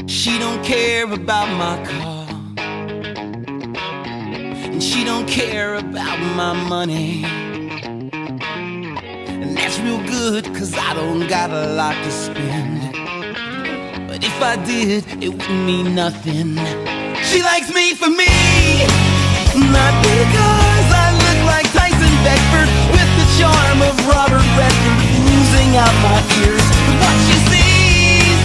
She don't care about my car, and she don't care about my money. And that's real good, cause I don't got a lot to spend. But if I did, it wouldn't mean nothing. She likes me for me, not because I look like Tyson Beckford with the charm of Robert Redford oozing out my ears. But what she sees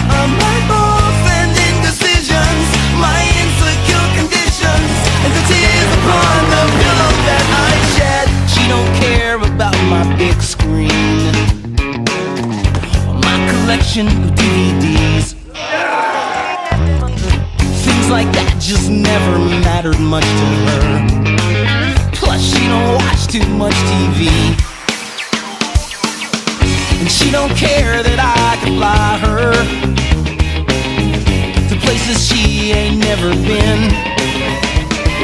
are my faults and indecisions, my insecure conditions, and the tears upon the pillow that I shed. She don't care about my big screen, my collection of DVDs. Things like that just never mattered much to her. Plus she don't watch too much TV, and she don't care that I can fly her to places she ain't never been.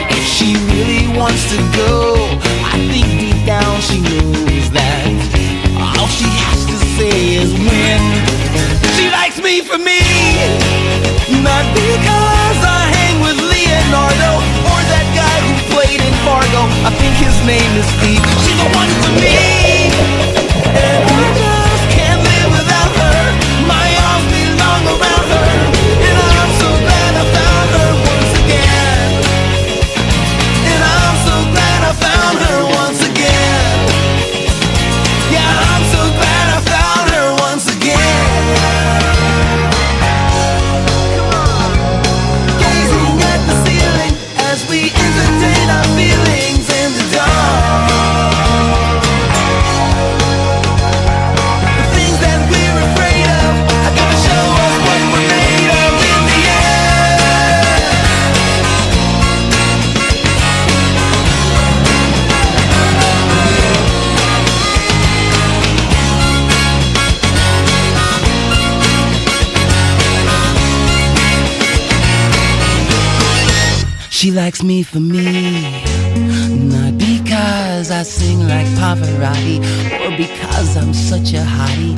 If she really wants to go, I think deep down she knows that all she has to say is when. She likes me for me, not because I hang with Leonardo or that guy who played in Fargo. I think his name is Steve. She's the one for me, and I just can't live without her. My arms belong around her, and I'm so glad I found her once again. And I'm so glad I found her once again. Yeah, I'm so glad I found her once again. Gazing at the ceiling as we entertain our feelings in the dark. The things that we're afraid of are gonna show us what we're made of in the end. She likes me for me, not because I sing like Pavarotti or because I'm such a hottie.